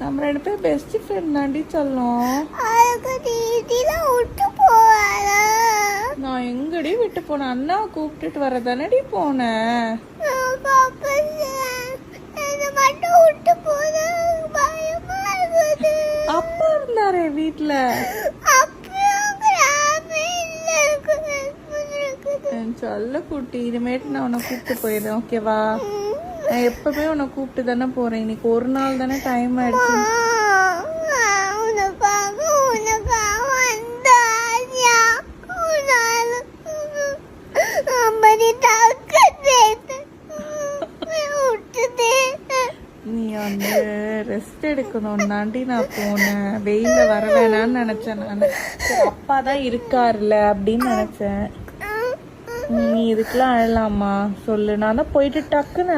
நம்ம 2 பேரும் best friend தாண்டி சொல்லும். நான் எங்கடி விட்டு போனேன்? அண்ணா கூப்பிட்டுட்டு வரதானடி போனேன். அப்பா இருந்தாரே வீட்டுல. சொல்ல குட்டி, இனிமேட்டு நான் உன்னை கூப்பிட்டு போயிடுறேன், ஓகேவா? நான் எப்பவுமே உன்னை கூப்பிட்டு தானே போறேன். இன்னைக்கு ஒரு நாள் தானே டைம் ஆயிடுச்சு. நீ வந்து ரெஸ்ட் எடுக்கணும் தாண்டி நான் போனேன். வெயில வர வேணான்னு நினைச்சேன். நான் அப்பா தான் இருக்காருல்ல அப்படின்னு நினைச்சேன். நீ இதுக்கெல்லாம் அழலாமா சொல்லு? நான் தான் போயிட்டு டக்குன்னு